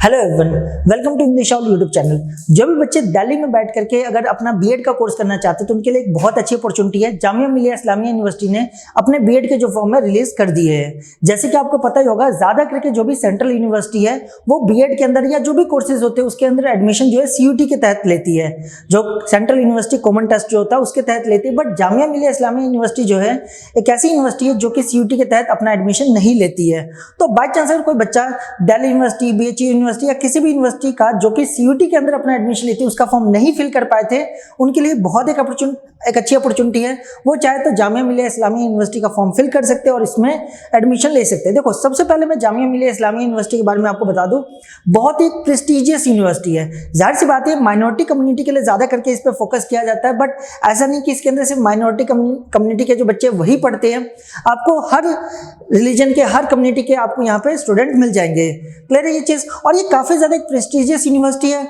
Hello everyone, welcome to English all YouTube channel. जो भी बच्चे दिल्ली में बैठ करके अगर अपना बीएड का कोर्स करना चाहते हैं तो उनके लिए एक बहुत अच्छी अपॉर्चुनिटी है। जामिया मिलिया इस्लामिया यूनिवर्सिटी ने अपने बीएड के जो फॉर्म है रिलीज कर दिए हैं। जैसे कि आपको पता ही होगा, ज्यादा करके जो भी सेंट्रल यूनिवर्सिटी है वो बीएड के अंदर या जो भी कोर्सेज होते हैं उसके अंदर एडमिशन जो है सीयूटी के तहत लेती है, जो सेंट्रल यूनिवर्सिटी कॉमन टेस्ट जो होता है उसके तहत लेती है। बट जामिया मिलिया इस्लामिया यूनिवर्सिटी जो है एक ऐसी यूनिवर्सिटी है जो कि सीयूटी के तहत अपना एडमिशन नहीं लेती है। तो बाई चांस अगर कोई बच्चा दिल्ली यूनिवर्सिटी, बीएचयू यूनिवर्सिटी या किसी भी यूनिवर्सिटी का जो कि सीयूटी के अंदर अपना एडमिशन लेती है उसका फॉर्म नहीं फिल कर पाए थे, उनके लिए बहुत एक अच्छी अपॉर्चुनिटी है। वो चाहे तो जामिया मिलिया इस्लामिया यूनिवर्सिटी का फॉर्म फिल कर सकते हैं और इसमें एडमिशन ले सकते हैं। देखो, सबसे पहले मैं जामिया मिलिया इस्लामिया यूनिवर्सिटी के बारे में आपको बता दूं, बहुत ही प्रेस्टिजियस यूनिवर्सिटी है। जाहिर सी बात है माइनॉरिटी कम्युनिटी के लिए ज्यादा करके इस पर फोकस किया जाता है, बट ऐसा नहीं कि इसके अंदर सिर्फ माइनॉरिटी कम्युनिटी के जो बच्चे वही पढ़ते हैं। आपको हर रिलीजन के, हर कम्युनिटी के आपको यहाँ पे स्टूडेंट मिल जाएंगे। क्लियर है ये चीज? और ये काफी ज्यादा एक प्रेस्टिजियस यूनिवर्सिटी है,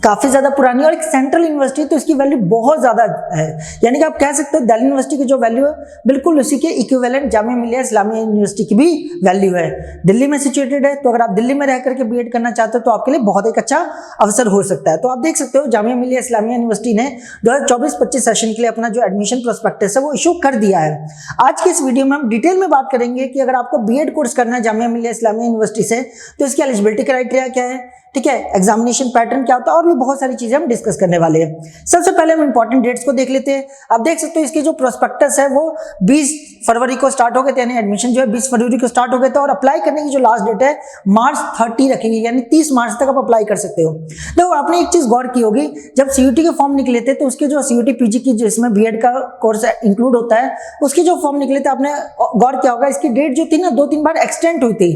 काफी ज्यादा पुरानी और एक सेंट्रल यूनिवर्सिटी, तो इसकी वैल्यू बहुत ज्यादा है। यानी कि आप कह सकते हो दिल्ली यूनिवर्सिटी की जो वैल्यू है बिल्कुल उसी के इक्विवेलेंट जामिया मिलिया इस्लामिया यूनिवर्सिटी की भी वैल्यू है। दिल्ली में सिचुएटेड है, तो अगर आप दिल्ली में रह करके बीएड करना चाहते हो तो आपके लिए बहुत एक अच्छा अवसर हो सकता है। तो आप देख सकते हो जामिया मिलिया इस्लामिया यूनिवर्सिटी ने 2024-25 सेशन के लिए अपना जो एडमिशन प्रोस्पेक्टस है वो इशू कर दिया है। आज की इस वीडियो में हम डिटेल में बात करेंगे कि अगर आपको बीएड कोर्स करना है जामिया मिलिया इस्लामिया यूनिवर्सिटी से तो इसकी एलिजिबिलिटी क्राइटेरिया क्या है, ठीक है, एग्जामिनेशन पैटर्न क्या होता है, और भी बहुत सारी चीजें हम डिस्कस करने वाले हैं। सबसे पहले हम इंपॉर्टेंट डेट्स को देख लेते हैं। आप देख सकते हो इसकी जो प्रोस्पेक्टस है वो 20 फरवरी को स्टार्ट हो गए थे, यानी एडमिशन जो है 20 फरवरी को स्टार्ट हो गए थे और अप्लाई करने की जो लास्ट डेट है मार्च 30 रखेंगे, यानी 30 मार्च तक आप अप्लाई कर सकते हो। देखो, आपने एक चीज गौर की होगी, जब सीयूटी के फॉर्म निकले थे तो उसके जो सीयूटी पीजी की जिसमें बीएड का कोर्स इंक्लूड होता है उसके जो फॉर्म निकले थे, आपने गौर किया होगा इसकी डेट जो थी ना 2-3 बार एक्सटेंड हुई थी।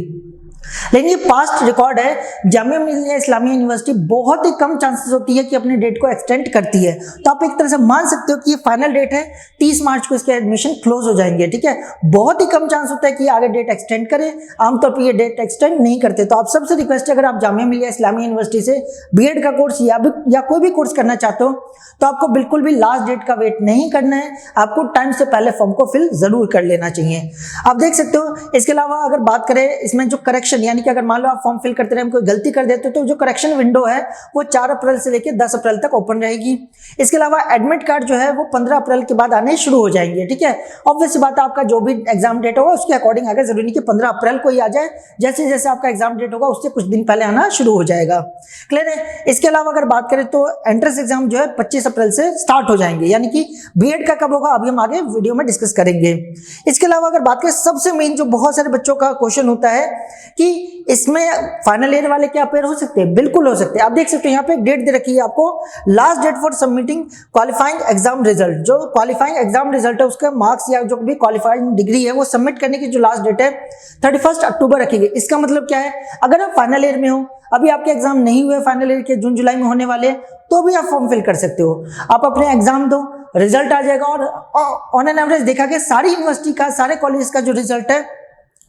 लेकिन ये पास्ट रिकॉर्ड है, जामिया मिलिया इस्लामिया यूनिवर्सिटी बहुत ही कम चांसेस होती है कि अपने डेट को एक्सटेंड करती है। तो आप एक तरह से मान सकते हो कि ये फाइनल डेट है, 30 मार्च को इसके एडमिशन क्लोज हो जाएंगे, ठीक है। बहुत ही कम चांस होता है कि आगे डेट एक्सटेंड करे, आमतौर पर ये डेट एक्सटेंड नहीं करते। तो आप सबसे रिक्वेस्ट है, अगर आप जामिया मिलिया इस्लामिया यूनिवर्सिटी से बीएड का कोर्स या कोई भी कोर्स करना चाहते हो तो आपको बिल्कुल भी लास्ट डेट का वेट नहीं करना है, आपको टाइम से पहले फॉर्म को फिल जरूर कर लेना चाहिए। आप देख सकते हो। इसके अलावा अगर बात करें इसमें जो करेक्शन, यानी कि अगर मान लो आप फॉर्म फिल करते रहे कोई गलती कर देते हो तो जो करेक्शन विंडो है वो 4 अप्रैल से लेकर 10 अप्रैल तक ओपन रहेगी। इसके अलावा एडमिट कार्ड जो है वो 15 अप्रैल के बाद आने शुरू हो जाएंगे, ठीक है। ऑब्वियस बात है, आपका जो भी एग्जाम डेट होगा उसके अकॉर्डिंग आगे, जरूरी नहीं कि 15 अप्रैल को ही आ जाए, जैसे जैसे आपका एग्जाम डेट होगा उससे कुछ दिन पहले आना शुरू हो जाएगा। क्लियर है? इसके अलावा अगर बात करें तो एंट्रेंस एग्जाम जो है 25 अप्रैल से स्टार्ट हो जाएंगे, यानी कि बीएड का कब होगा अभी हम आगे वीडियो में डिस्कस करेंगे। इसके अलावा अगर बात करें सबसे मेन जो बहुत सारे बच्चों का क्वेश्चन होता है कि इसमें फाइनल ईयर वाले क्या अपेयर हो सकते हैं? बिल्कुल हो सकते हैं। आप देख सकते हो यहाँ पे एक डेट दे रखी है आपको, last date for submitting qualifying exam result. जो क्वालिफाइंग एग्जाम रिजल्ट है उसका मार्क्स या जो भी क्वालिफाइंग डिग्री है वो सबमिट करने की जो लास्ट डेट है 31 अक्टूबर रखी गई। इसका मतलब क्या है, अगर आप फाइनल ईयर में हो, अभी आपके एग्जाम नहीं हुए फाइनल ईयर के, जून जुलाई में होने वाले, तो भी आप फॉर्म फिल कर सकते हो। आप अपने एग्जाम दो, रिजल्ट आ जाएगा और ऑन एन एवरेज देखा गया सारी यूनिवर्सिटी का, सारे कॉलेज का जो रिजल्ट है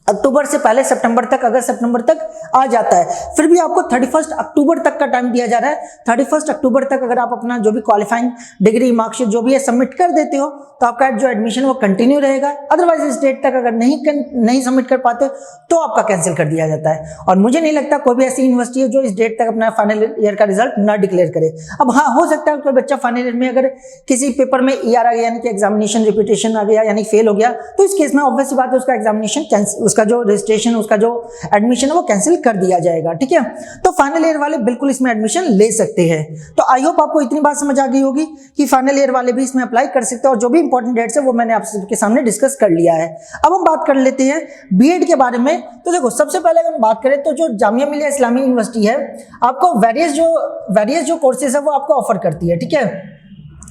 अक्टूबर से पहले सितंबर तक, अगस्त सितंबर तक आ जाता है। फिर भी आपको 31 अक्टूबर तक का टाइम दिया जा रहा है। 31 अक्टूबर तक अगर आप अपना जो भी क्वालिफाइंग डिग्री, मार्कशीट जो भी है सबमिट कर देते हो तो आपका जो एडमिशन वो कंटिन्यू रहेगा। अदरवाइज इस डेट तक अगर नहीं सबमिट कर पाते तो आपका कैंसिल कर दिया जाता है। और मुझे नहीं लगता कोई भी ऐसी यूनिवर्सिटी है जो इस डेट तक अपना फाइनल ईयर का रिजल्ट ना डिक्लेयर करे। अब हाँ, हो सकता है कोई बच्चा फाइनल ईयर में अगर किसी पेपर में ईआर आ गया, यानी कि एग्जामिनेशन रिपीटेशन आ गया, यानी फेल हो गया, तो इस केस में ऑब्वियस सी बात है उसका एग्जामिनेशन कैंसिल, उसका जो रजिस्ट्रेशन, उसका जो एडमिशन है वो कैंसिल कर दिया जाएगा, ठीक है। तो फाइनल ईयर वाले बिल्कुल इसमें एडमिशन ले सकते हैं। तो आई होप आपको इतनी बात समझ आ गई होगी कि फाइनल ईयर वाले भी इसमें अप्लाई कर सकते हैं और जो भी इंपॉर्टेंट डेट्स है वो मैंने आप सबके सामने डिस्कस कर लिया है। अब हम बात कर लेते हैं बीएड के बारे में। तो देखो, सबसे पहले अगर हम बात करें तो जो जामिया मिलिया इस्लामिया यूनिवर्सिटी है आपको वेरियस जो कोर्सेज है वो आपको ऑफर करती है, ठीक है।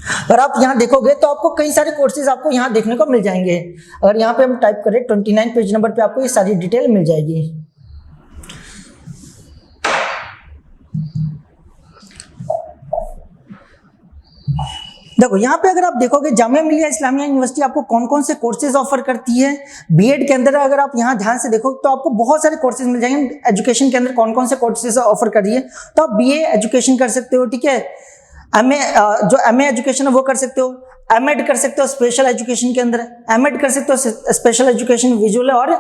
अगर आप यहाँ देखोगे तो आपको कई सारे कोर्सेज आपको यहाँ देखने को मिल जाएंगे। अगर यहाँ पे हम टाइप करें 29 पेज नंबर पे आपको ये सारी डिटेल मिल जाएगी। देखो, यहाँ पे अगर आप देखोगे जामिया मिलिया इस्लामिया यूनिवर्सिटी आपको कौन कौन से कोर्सेज ऑफर करती है बीएड के अंदर। अगर आप यहाँ ध्यान से देखो तो आपको बहुत सारे कोर्सेज मिल जाएंगे। एजुकेशन के अंदर कौन कौन से कोर्सेज ऑफर कर रही है, तो आप बीए एजुकेशन कर सकते हो, ठीक है। जो एमए एजुकेशन है वो कर सकते हो। एमएड कर सकते हो स्पेशल एजुकेशन के अंदर, एमएड कर सकते हो स्पेशल एजुकेशन विजुअल और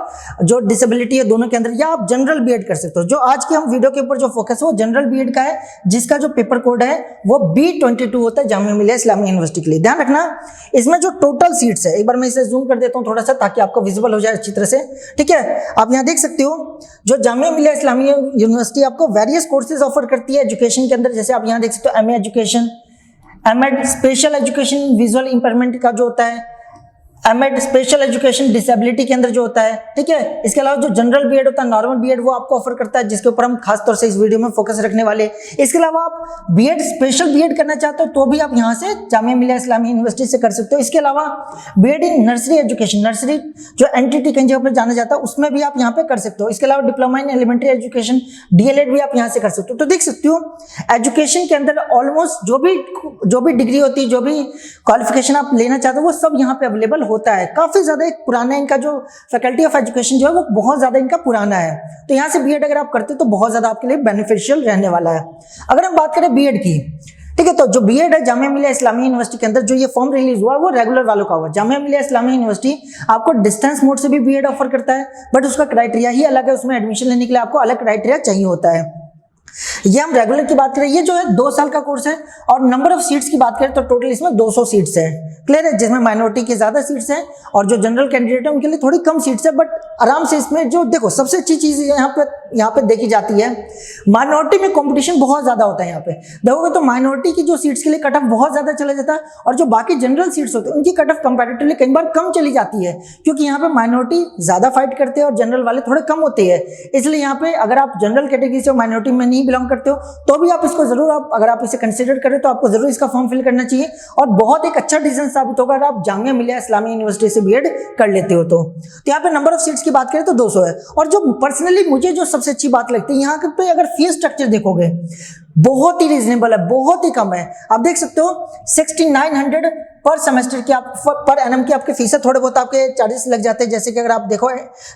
जो डिसेबिलिटी है दोनों के अंदर, या आप जनरल बीएड कर सकते हो। जो आज के हम वीडियो के ऊपर जो फोकस है वो जनरल बीएड का है, जिसका जो पेपर कोड है वो B22 होता है जामिया मिलिया इस्लामिया यूनिवर्सिटी के लिए। ध्यान रखना, इसमें जो टोटल सीट्स है, एक बार मैं इसे जूम कर देता हूँ थोड़ा सा ताकि आपको विजिबल हो जाए अच्छी तरह से, ठीक है। आप यहाँ देख सकते हो जो जामिया मिलिया इस्लामिया यूनिवर्सिटी आपको वेरियस कोर्सेज ऑफर करती है एजुकेशन के अंदर। जैसे आप यहाँ देख सकते हो MA education, MEd special education visual impairment का जो होता है, एमएड स्पेशल एजुकेशन डिसेबिलिटी के अंदर जो होता है, ठीक है। इसके अलावा जो जनरल बीएड होता है, नॉर्मल बीएड, वो आपको ऑफर करता है, जिसके ऊपर हम खास तौर से इस वीडियो में फोकस रखने वाले। इसके अलावा आप बीएड स्पेशल बीएड करना चाहते हो तो भी आप यहाँ से जामिया मिलिया इस्लामिया यूनिवर्सिटी से कर सकते हो। इसके अलावा BEd in nursery education, nursery जो एनटीटी कई जगह पर जाना जाता है, उसमें भी आप यहाँ पे कर सकते हो। इसके अलावा diploma in elementary education DElEd भी आप यहाँ से कर सकते हो। तो देख सकते हो एजुकेशन के अंदर ऑलमोस्ट जो भी डिग्री होती है, जो भी क्वालिफिकेशन आप लेना चाहते हो, वो सब यहाँ पे अवेलेबल होता है। काफी ज्यादा एक पुराना इनका जो फैकल्टी ऑफ एजुकेशन जो है वो बहुत ज्यादा इनका पुराना है। तो यहाँ से बीएड अगर आप करते हो तो बहुत ज्यादा आपके लिए बेनिफिशियल रहने वाला है। अगर हम बात करें बीएड की, ठीक है, तो जो बीएड है जामिया मिलिया इस्लामिया यूनिवर्सिटी के अंदर, जो ये फॉर्म रिलीज हुआ वो रेगुलर वालों का हुआ। जामिया मिलिया इस्लामिया यूनिवर्सिटी आपको डिस्टेंस मोड से भी बीएड ऑफर करता है, बट उसका क्राइटेरिया ही अलग है। उसमें एडमिशन लेने के लिए आपको अलग क्राइटेरिया चाहिए होता है। ये हम रेगुलर की बात करें, ये जो है 2 साल का कोर्स है। और नंबर ऑफ सीट्स की बात करें तो टोटल इसमें 200 सीट्स है, क्लियर है, जिसमें माइनॉरिटी की ज्यादा सीट्स हैं और जो जनरल कैंडिडेट है उनके लिए थोड़ी कम सीट्स है। बट आराम से इसमें जो देखो सबसे अच्छी चीज यहाँ पे देखी जाती है, माइनॉरिटी में कंपटीशन बहुत ज्यादा होता है। यहाँ पे देखोगे तो माइनॉरिटी की जो सीट्स के लिए कट ऑफ बहुत ज्यादा चला जाता है, और जो बाकी जनरल सीट्स होते हैं उनकी कट ऑफ कंपैरेटिवली कई बार कम चली जाती है, क्योंकि यहाँ पे माइनॉरिटी ज्यादा फाइट करते हैं और जनरल वाले थोड़े कम होते हैं। इसलिए यहाँ पे अगर आप जनरल कैटेगरी से माइनॉरिटी में नहीं बिलोंग करते हो तो भी आप इसको जरूर, अगर आप इसे कंसिडर करें तो आपको जरूर इसका फॉर्म फिल करना चाहिए, और बहुत एक अच्छा डिसीजन साबित होगा अगर आप जामिया मिलिया इस्लामिया यूनिवर्सिटी से बीएड कर लेते हो तो। यहाँ पे नंबर ऑफ सीट्स की बात करें तो 200 है। और जो पर्सनली मुझे जो सबसे अच्छी बात लगती है, यहाँ पे अगर फीस स्ट्रक्चर देखोगे बहुत ही रीजनेबल है, बहुत ही कम है। आप देख सकते हो 6900 पर सेमेस्टर की आप पर एनम की आपके फीस है। थोड़े बहुत आपके चार्जेस लग जाते हैं, जैसे कि अगर आप देखो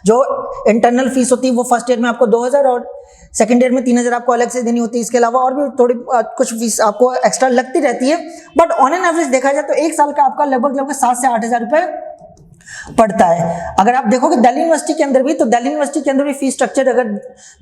जो इंटरनल फीस होती है वो फर्स्ट ईयर में आपको 2000 और सेकंड ईयर में 3000 आपको अलग से देनी होती है। इसके अलावा और भी थोड़ी कुछ फीस आपको एक्स्ट्रा लगती रहती है, बट ऑन एन एवरेज देखा जाए तो एक साल का आपका लगभग 7 से 8000 रुपए पड़ता है। अगर आप देखोगे दिल्ली यूनिवर्सिटी के अंदर भी, तो दिल्ली यूनिवर्सिटी के अंदर भी फीस स्ट्रक्चर अगर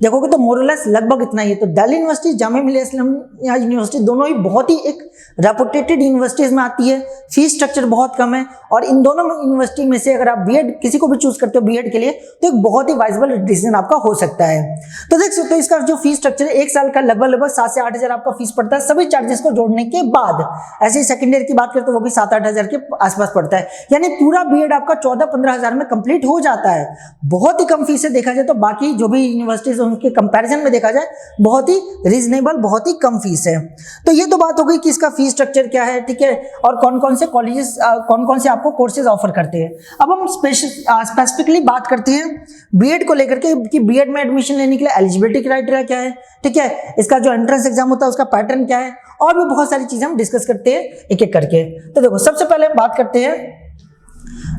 देखोगे तो मोरलेस लगभग इतना ही है। तो दिल्ली यूनिवर्सिटी जामिया मिलिया इस्लामिया यूनिवर्सिटी दोनों ही बहुत ही एक रेपुटेटेड यूनिवर्सिटीज में आती है, फीस स्ट्रक्चर बहुत कम है, और इन दोनों यूनिवर्सिटी में से अगर आप बीएड किसी को भी चूज करते हो बीएड के लिए तो एक बहुत ही वाइजेबल डिसीजन आपका हो सकता है। तो देख सकते हो इसका जो फीस स्ट्रक्चर है, एक साल का लगभग 7 से 8000 आपका फीस पड़ता है सभी चार्जेस को जोड़ने के बाद। ऐसे ही सेकंड ईयर की बात करें तो वो भी 7-8 हजार के आसपास पड़ता है, यानी पूरा बीएड आपका 14-15 हजार में कंप्लीट हो जाता है। बहुत ही कम फीस से देखा जाए तो बाकी जो भी यूनिवर्सिटीज उनके कंपैरिजन में देखा जाए बहुत ही रीजनेबल, बहुत ही कम फीस है। तो ये तो बात हो गई कि इसका फीस स्ट्रक्चर क्या है, ठीक है, और कौन कौन से कॉलेजेस कौन कौन से आपको कोर्सेज ऑफर करते हैं। अब हम स्पेसिफिकली बात करते हैं बीएड को लेकर के कि बीएड में एडमिशन लेने के लिए एलिजिबिलिटी क्राइटेरिया क्या है, ठीक है, इसका जो एंट्रेंस एग्जाम होता है उसका पैटर्न क्या है, और भी बहुत सारी चीजें हम डिस्कस करते हैं एक एक करके। तो देखो सबसे पहले हम बात करते हैं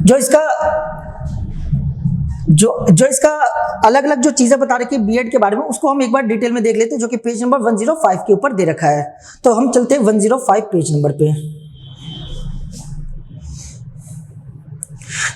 जो इसका अलग अलग जो चीजें बता रखी है बीएड के बारे में, उसको हम एक बार डिटेल में देख लेते हैं, जो कि पेज नंबर 105 के ऊपर दे रखा है। तो हम चलते हैं 105 पेज नंबर पे,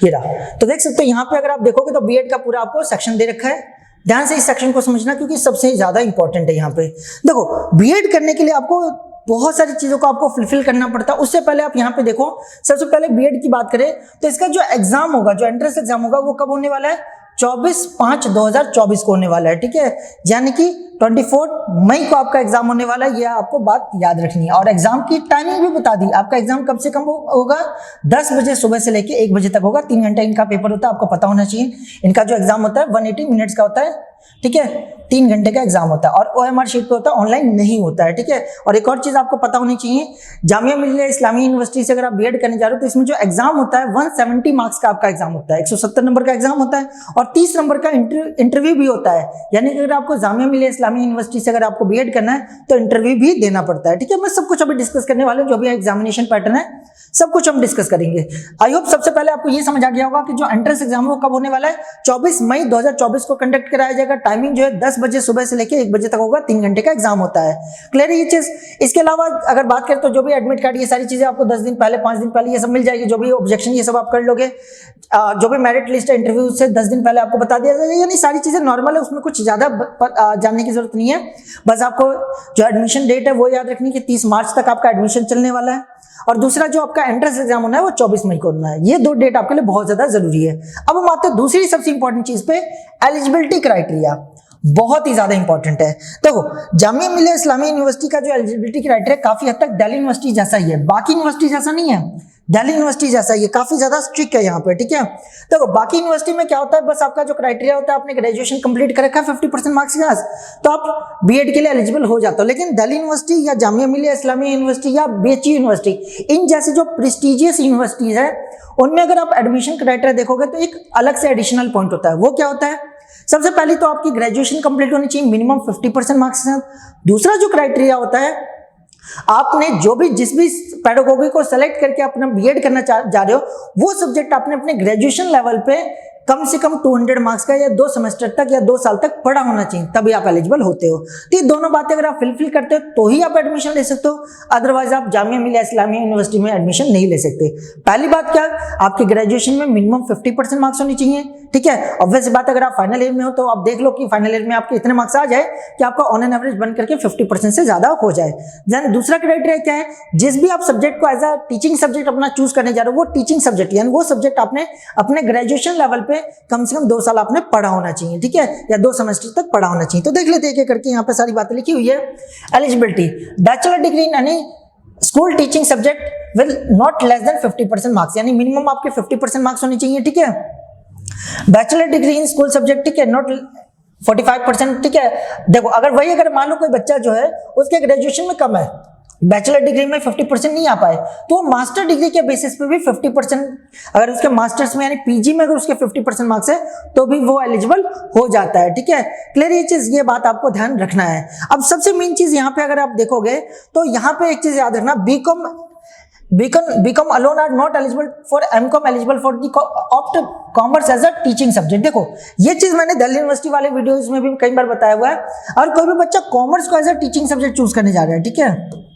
ये रहा। तो देख सकते हो यहाँ पे अगर आप देखोगे तो बीएड का पूरा आपको सेक्शन दे रखा है। ध्यान से इस सेक्शन को समझना क्योंकि सबसे ज्यादा इंपॉर्टेंट है। यहाँ पे देखो बीएड करने के लिए आपको बहुत सारी चीजों को आपको फुलफिल करना पड़ता है। उससे पहले आप यहाँ पे देखो, सबसे पहले बीएड की बात करें तो इसका जो एग्जाम होगा, जो एंट्रेंस एग्जाम होगा, वो कब होने वाला है, 24/5/2024 को होने वाला है, ठीक है, यानी कि 24 मई को आपका एग्जाम होने वाला है। ये आपको बात याद रखनी है। और एग्जाम की टाइमिंग भी बता दी, आपका एग्जाम कब से कब होगा, 10 बजे सुबह से लेके 1 बजे तक होगा। 3 घंटे इनका पेपर होता है, आपको पता होना चाहिए। इनका जो एग्जाम होता है 180 मिनट्स का होता है, ठीक है, 3 घंटे का एग्जाम होता है, और ओएमआर शीट पे होता है, ऑनलाइन नहीं होता है, ठीक है। और एक और चीज आपको पता होनी चाहिए, जामिया मिलिया इस्लामिया यूनिवर्सिटी से अगर आप बीएड करने जा रहे हो तो इसमें जो एग्जाम होता है 170 मार्क्स का आपका एग्जाम होता है, 170 नंबर का एग्जाम होता है, और 30 नंबर का इंटरव्यू भी होता है। यानी कि अगर आपको जामिया मिलिया इस्लामिया यूनिवर्सिटी से अगर आपको बीएड करना है तो इंटरव्यू भी देना पड़ता है, ठीक है। मैं सब कुछ अभी डिस्कस करने वाले, जो भी एग्जामिनेशन पैटर्न है सब कुछ हम डिस्कस करेंगे। आई होप सबसे पहले आपको ये समझ आ गया होगा कि जो एंट्रेंस एग्जाम है वो कब होने वाला है, 24 मई 2024 को कंडक्ट कराया जाएगा। जाएगा। टाइमिंग जो है 10 बजे सुबह से लेकर 1 बजे तक होगा, 3 घंटे का एग्जाम होता है। क्लियर है ये चीज। इसके अलावा अगर बात करें तो जो भी एडमिट कार्ड, ये सारी चीजें आपको 10 दिन पहले, 5 दिन पहले ये सब मिल जाएगी। जो भी ऑब्जेक्शन ये सब आप कर लोगे। जो भी मेरिट लिस्ट है इंटरव्यू से 10 दिन पहले आपको बता दिया जाएगा। यानी सारी चीजें नॉर्मल है, उसमें कुछ ज्यादा जानने की जरूरत नहीं है। बस आपको जो एडमिशन डेट है वो याद रखनी कि 30 मार्च तक आपका एडमिशन चलने वाला है, और दूसरा जो आपका एंट्रेंस एग्जाम होना है वो 24 मई को होना है। ये 2 डेट आपके लिए बहुत ज्यादा जरूरी है। अब हम आते हैं दूसरी सबसे इंपॉर्टेंट चीज पे, एलिजिबिलिटी क्राइटेरिया। बहुत ही ज्यादा इंपॉर्टेंट है। देखो जामिया मिलिया इस्लामिया यूनिवर्सिटी का जो एलिजिबिलिटी क्राइटेरिया काफी हद तक दिल्ली यूनिवर्सिटी जैसा ही है, बाकी यूनिवर्सिटी जैसा नहीं है, दिल्ली यूनिवर्सिटी जैसा ही है, काफी ज्यादा स्ट्रिक्ट है यहाँ पे। ठीक है, देखो बाकी यूनिवर्सिटी में क्या होता है, बस आपका जो क्राइटेरिया होता है, आपने ग्रेजुएशन कंप्लीट कर रखा है 50% मार्क्स के पास तो आप बीएड के लिए एलिजिबल हो जाते हो। लेकिन दिल्ली यूनिवर्सिटी या जामिया मिलिया इस्लामिया यूनिवर्सिटी या बीएचयू यूनिवर्सिटी, इन जैसी जो प्रेस्टिजियस यूनिवर्सिटीज है, उनमें अगर आप एडमिशन क्राइटेरिया देखोगे तो एक अलग से एडिशनल पॉइंट होता है। वो क्या होता है, सबसे पहले तो आपकी ग्रेजुएशन कंप्लीट होनी चाहिए मिनिमम 50% मार्क्स के साथ। दूसरा जो क्राइटेरिया होता है, आपने जो भी जिस भी पेडागोगी को सेलेक्ट करके अपना बीएड करना जा रहे हो, वो सब्जेक्ट आपने अपने ग्रेजुएशन लेवल पे कम से कम 200 मार्क्स का या 2 सेमेस्टर तक या 2 साल तक पढ़ा होना चाहिए, तभी आप एलिजिबल होते हो। तो ये दोनों बातें अगर आप फिलफिल करते हो तो ही आप एडमिशन ले सकते हो, अदरवाइज आप जामिया मिलिया इस्लामिया यूनिवर्सिटी में एडमिशन नहीं ले सकते। पहली बात क्या, आपके ग्रेजुएशन में मिनिमम 50% मार्क्स होनी चाहिए। ठीक है, ऑब्वियस बात, अगर आप फाइनल ईयर में हो तो आप देख लो कि फाइनल ईयर में आपके इतने मार्क्स आ जाए कि आपका ऑन एन एवरेज बन करके 50% से ज्यादा हो जाए। देन दूसरा क्राइटेरिया क्या है, जिस भी आप सब्जेक्ट को एज अ टीचिंग सब्जेक्ट अपना चूज करने जा रहे हो, वो टीचिंग सब्जेक्ट यानी वो सब्जेक्ट आपने अपने ग्रेजुएशन लेवल पे कम से कम 2 साल आपने पढ़ा होना चाहिए। ठीक है, या 2 सेमेस्टर तक पढ़ा होना चाहिए। तो देख लेते हैं एक करके, यहाँ पे सारी बातें लिखी हुई है। Eligibility, bachelor degree in any school teaching subject will not less than 50% marks, यानी मिनिमम आपके 50% मार्क्स होने चाहिए। ठीक है, bachelor degree in school subject, ठीक है, नॉट 45%। ठीक है, देखो अगर मान लो कोई बच्चा जो है उसके ग्रेजुएशन में कम है, बैचलर डिग्री में 50% नहीं आ पाए, तो मास्टर डिग्री के बेसिस पे भी 50%, अगर उसके मास्टर्स में यानी पीजी में अगर उसके 50% मार्क्स है तो भी वो एलिजिबल हो जाता है। ठीक है, क्लियर ये चीज, ये बात आपको ध्यान रखना है। अब सबसे मेन चीज यहाँ पे अगर आप देखोगे तो यहाँ पे एक चीज याद रखना, BCom alone are not eligible for MCom, eligible for the opt commerce as a teaching subject. देखो ये चीज मैंने दिल्ली यूनिवर्सिटी वाले वीडियोस में भी कई बार बताया हुआ है। और कोई भी बच्चा कॉमर्स को as a teaching subject choose करने जा रहा है, ठीक है,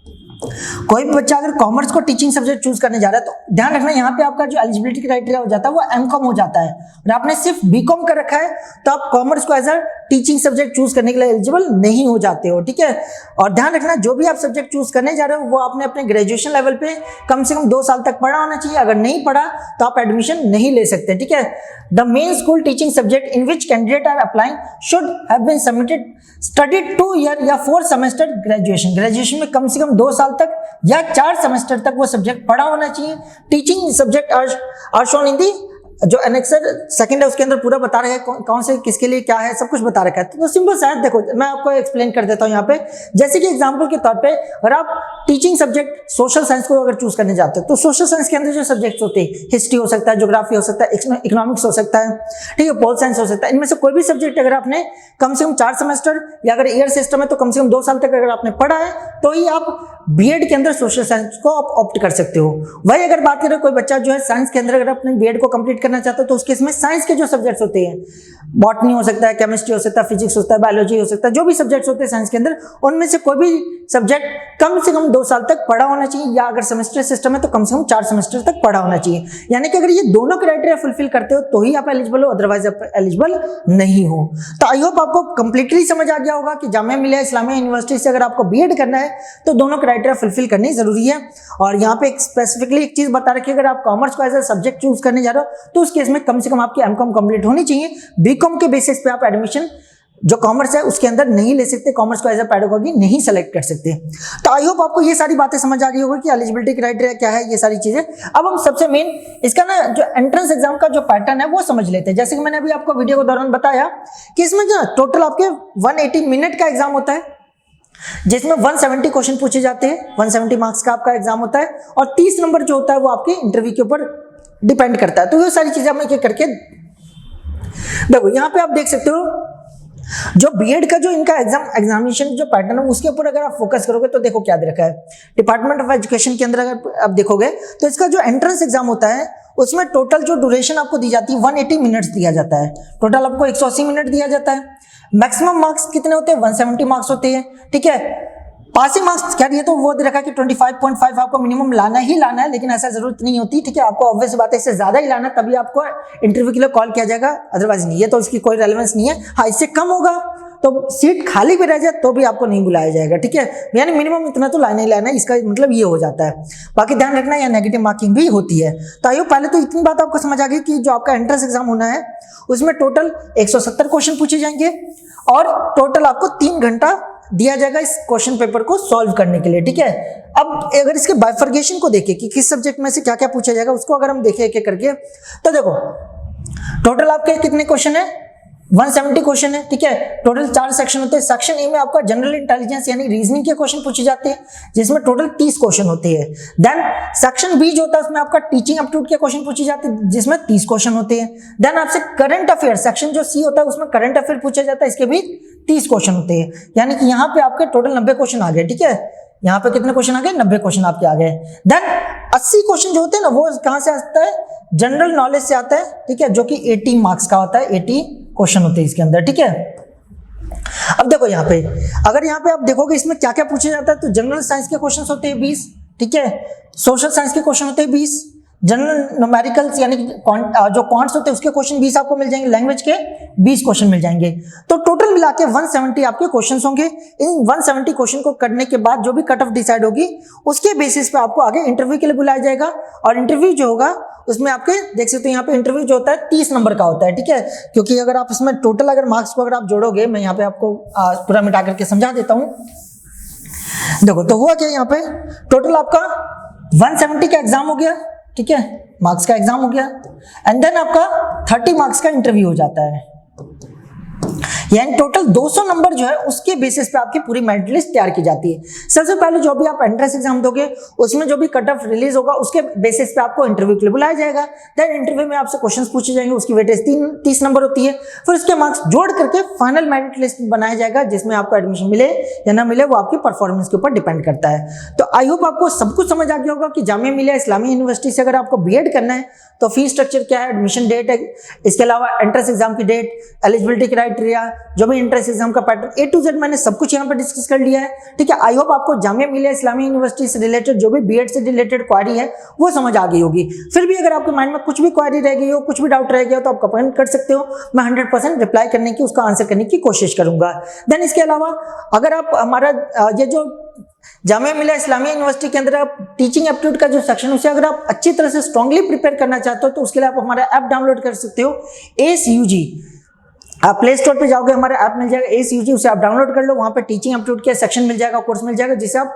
कोई भी बच्चा अगर कॉमर्स को टीचिंग सब्जेक्ट चूज करने जा रहा है तो ध्यान रखना यहाँ पे आपका जो एलिजिबिलिटी क्राइटेरिया हो जाता है वो एमकॉम हो जाता है, और आपने सिर्फ बीकॉम कर रखा है तो आप कॉमर्स को as a teaching subject choose करने के लिए एलिजिबल नहीं हो जाते हो। ठीक है, और ध्यान रखना जो भी आप सब्जेक्ट चूज करने जा रहे हो वो आपने अपने ग्रेजुएशन लेवल पे कम से कम 2 साल तक पढ़ा होना चाहिए। अगर नहीं पढ़ा तो आप एडमिशन नहीं ले सकते। ठीक है, the main school teaching subject in which candidate are applying should have been submitted studied 2 year या 4 सेमेस्टर ग्रेजुएशन, ग्रेजुएशन में कम से कम 2 साल तक या 4 सेमेस्टर तक वो सब्जेक्ट पढ़ा होना चाहिए। Teaching subject are shown in the जो एनेक्सर सेकंड है उसके अंदर पूरा बता रहे हैं कौन से किसके लिए क्या है, सब कुछ बता रखा है। तो सिंपल सा है, देखो मैं आपको एक्सप्लेन कर देता हूँ यहाँ पे। जैसे कि एग्जांपल के तौर पे अगर आप टीचिंग सब्जेक्ट सोशल साइंस को अगर चूज करने जाते हो तो सोशल साइंस के अंदर जो सब्जेक्ट्स होते हैं, हिस्ट्री हो सकता है, ज्योग्राफी हो सकता है, इकोनॉमिक्स हो सकता है, ठीक है, पोल साइंस हो सकता है, इनमें से कोई भी सब्जेक्ट अगर आपने कम से कम 4 सेमेस्टर या अगर ईयर सिस्टम है तो कम से कम 2 साल तक अगर आपने पढ़ा है तो ही आप बीएड के अंदर सोशल साइंस को आप ऑप्ट कर सकते हो। वही अगर बात करें कोई बच्चा जो है साइंस के अंदर अगर अपने बीएड को कंप्लीट करना चाहता है तो उसके इसमें साइंस के जो सब्जेक्ट्स होते हैं, बॉटनी हो सकता है, केमिस्ट्री हो सकता है, फिजिक्स हो सकता है, बायोलॉजी हो सकता है, जो भी सब्जेक्ट्स होते हैं साइंस के अंदर उनमें से कोई भी सब्जेक्ट कम से कम 2 साल तक पढ़ा होना चाहिए, या अगर सेमेस्टर सिस्टम है तो कम से कम 4 सेमेस्टर तक पढ़ा होना चाहिए। यानी कि अगर ये दोनों क्राइटेरिया फुलफिल करते हो तो ही आप एलिजिबल हो, अदरवाइज आप एलिजिबल नहीं हो। तो आई होप आपको कंप्लीटली समझ आ गया होगा कि जामिया मिलिया इस्लामिया यूनिवर्सिटी से अगर आपको बीएड करना है तो दोनों क्राइटेरिया फुलफिल करनी जरूरी है। और यहाँ पे स्पेसिफिकली एक चीज बता रखी है, अगर आप कॉमर्स को एज अ सब्जेक्ट चूज करने जा रहे हो तो उस केस में कम से कम आपकी एमकॉम कंप्लीट होनी चाहिए। बीकॉम के बेसिस पे आप एडमिशन जो कॉमर्स है उसके अंदर नहीं ले सकते, कॉमर्स को एज अ पेडागोगी नहीं सेलेक्ट कर सकते। तो आई होप आपको ये सारी बातें समझ आ गई होगी कि एलिजिबिलिटी क्राइटेरिया क्या है, ये सारी चीजें। अब हम सबसे मेन इसका ना जो एंट्रेंस एग्जाम का जो पैटर्न है वो समझ लेते हैं। जैसे कि मैंने अभी आपको वीडियो के दौरान बताया कि इसमें जो टोटल आपके 180 मिनट का एग्जाम होता है, जिसमें 170 क्वेश्चन पूछे जाते हैं, 170 मार्क्स का आपका एग्जाम होता है, और 30 नंबर जो होता है वो आपके इंटरव्यू के ऊपर डिपेंड करता है। तो ये सारी चीजें हम एक एक करके देखो। यहाँ पे आप देख सकते हो जो बीएड का जो इनका एग्जामिनेशन जो पैटर्न है उसके ऊपर अगर आप फोकस करोगे तो देखो क्या दे रखा है। डिपार्टमेंट ऑफ एजुकेशन के अंदर अगर आप देखोगे तो इसका जो एंट्रेंस एग्जाम होता है उसमें टोटल जो ड्यूरेशन आपको दी जाती है 180 मिनट्स दिया जाता है। टोटल आपको 180 मिनट दिया जाता है। मैक्सिमम मार्क्स कितने होते हैं? 170 मार्क्स होते हैं। ठीक है, पासिंग मार्क्स क्या दिए तो वो दे रखा है कि 25.5 आपको मिनिमम लाना ही लाना है, लेकिन ऐसा जरूरत नहीं होती। ठीक है, आपको ऑब्वियस बात है इससे ज्यादा ही लाना तभी आपको इंटरव्यू के लिए कॉल किया जाएगा, अदरवाइज नहीं। ये तो इसकी कोई रेलेवेंस नहीं है। हाँ, इससे कम होगा तो सीट खाली भी रह जाए तो भी आपको नहीं बुलाया जाएगा। ठीक है, यानी मिनिमम इतना तो लाना ही लाना है, इसका मतलब ये हो जाता है। बाकी ध्यान रखना यहाँ नेगेटिव मार्किंग भी होती है। तो आइए पहले तो इतनी बात आपको समझ आ गई कि जो आपका एंट्रेंस एग्जाम होना है उसमें टोटल 170 क्वेश्चन पूछे जाएंगे और टोटल आपको 3 घंटा दिया जाएगा इस क्वेश्चन पेपर को सॉल्व करने के लिए। ठीक है, अब अगर इसके बाइफर्गेशन को देखें कि किस सब्जेक्ट में से क्या क्या पूछा जाएगा उसको अगर हम देखें एक एक करके तो देखो टोटल आपके कितने क्वेश्चन है? 170 क्वेश्चन है। ठीक है, टोटल 4 सेक्शन होते हैं। सेक्शन ए में आपका जनरल इंटेलिजेंस यानी रीजनिंग के क्वेश्चन पूछे जाते हैं जिसमें टोटल 30 क्वेश्चन होते हैं। देन सेक्शन बी जो होता है उसमें आपका टीचिंग एप्टीट्यूड के क्वेश्चन पूछे जाते हैं जिसमें 30 क्वेश्चन होते हैं। देन आपसे करंट अफेयर सेक्शन जो सी होता है उसमें करंट अफेयर पूछा जाता है, इसके भी 30 क्वेश्चन होते हैं। यानी कि यहाँ पे आपके टोटल 90 क्वेश्चन आ गए। ठीक है, यहाँ पे कितने क्वेश्चन आ गए? 90 क्वेश्चन आपके आ गए। देन 80 क्वेश्चन जो होते हैं ना वो कहां से आता है? जनरल नॉलेज से आता है। ठीक है, जो कि 80 मार्क्स का होता है, 80 क्वेश्चन होते हैं इसके अंदर। ठीक है, अब देखो यहाँ पे अगर यहाँ पे आप देखोगे इसमें क्या क्या पूछा जाता है तो जनरल साइंस के क्वेश्चन होते हैं 20। ठीक है, सोशल साइंस के क्वेश्चन होते हैं 20, जनरल न्यूमेरिकल्स यानी जो क्वांट्स होते हैं उसके क्वेश्चन 20 आपको मिल जाएंगे, लैंग्वेज के 20 क्वेश्चन मिल जाएंगे। तो टोटल मिला के 170 आपके क्वेश्चन होंगे। इन 170 क्वेश्चन को करने के बाद जो भी कट ऑफ डिसाइड होगी उसके बेसिस पे आपको आगे इंटरव्यू के लिए बुलाया जाएगा। और इंटरव्यू जो होगा उसमें आपके देख सकते हो यहाँ पे इंटरव्यू जो होता है 30 नंबर का होता है। ठीक है, क्योंकि अगर आप इसमें टोटल अगर मार्क्स को अगर आप जोड़ोगे, मैं यहाँ पे आपको पूरा मिटा करके समझा देता हूँ। देखो तो हुआ क्या, यहाँ पे टोटल आपका 170 का एग्जाम हो गया। ठीक है, मार्क्स का एग्जाम हो गया एंड देन आपका 30 मार्क्स का इंटरव्यू हो जाता है। यानी टोटल 200 नंबर जो है उसके बेसिस पे आपकी पूरी मेरिट लिस्ट तैयार की जाती है। सबसे पहले जो भी आप एंट्रेंस एग्जाम दोगे उसमें जो भी कट ऑफ रिलीज होगा उसके बेसिस पे आपको इंटरव्यू के लिए बुलाया जाएगा। देन इंटरव्यू में आपसे क्वेश्चंस पूछे जाएंगे, उसकी वेटेज 30 नंबर होती है। फिर उसके मार्क्स जोड़ करके फाइनल मेरिट लिस्ट बनाया जाएगा जिसमें आपको एडमिशन मिले या ना मिले वो आपकी परफॉर्मेंस के ऊपर डिपेंड करता है। तो आई होप आपको सब कुछ समझ आ गया होगा कि जामिया मिलिया इस्लामिया यूनिवर्सिटी से अगर आपको बीएड करना है तो फीस स्ट्रक्चर क्या है, एडमिशन डेट है, इसके अलावा एंट्रेंस एग्जाम की डेट, एलिजिबिलिटी क्राइटेरिया, जो भी एंट्रेंस एग्जाम का पैटर्न A to Z मैंने सब कुछ यहाँ पर डिस्कस कर लिया है। ठीक है, आई होप आपको जामिया मिलिया इस्लामिया यूनिवर्सिटी से रिलेटेड जो भी बीएड से रिलेटेड क्वारी है वो समझ आ गई होगी। फिर भी अगर आपके माइंड में कुछ भी क्वारी रह गई हो, कुछ भी डाउट रह गया हो तो आप कमेंट कर सकते हो। मैं 100% रिप्लाई करने की, उसका आंसर करने की कोशिश करूंगा। देन इसके अलावा अगर आप हमारा ये जो जामिया मिलिया इस्लामिया यूनिवर्सिटी के अंदर आप टीचिंग एप्टीट्यूड का जो सेक्शन है उसे अगर आप अच्छी तरह से स्ट्रांगली प्रिपेयर करना चाहते हो तो उसके लिए आप हमारा ऐप डाउनलोड कर सकते हो ACUG। आप प्ले स्टोर पे जाओगे, हमारा ऐप मिल जाएगा ACUG, उसे आप डाउनलोड कर लो। वहां पे टीचिंग एप्टीट्यूड के सेक्शन मिल जाएगा, कोर्स मिल जाएगा जिसे आप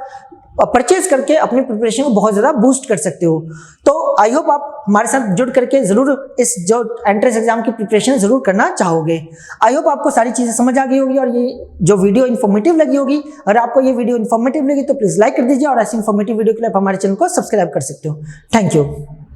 परचेज करके अपनी प्रिपरेशन को बहुत ज्यादा बूस्ट कर सकते हो। तो आई होप आप हमारे साथ जुड़ करके जरूर इस जो एंट्रेंस एग्जाम की प्रिपरेशन जरूर करना चाहोगे। आई होप आपको सारी चीजें समझ आ गई होगी और ये जो वीडियो इन्फॉर्मेटिव लगी होगी। अगर आपको ये वीडियो इन्फॉर्मेटिव लगी तो प्लीज लाइक कर दीजिए और ऐसी इन्फॉर्मेटिव वीडियो के लिए आप हमारे चैनल को सब्सक्राइब कर सकते हो। Thank you.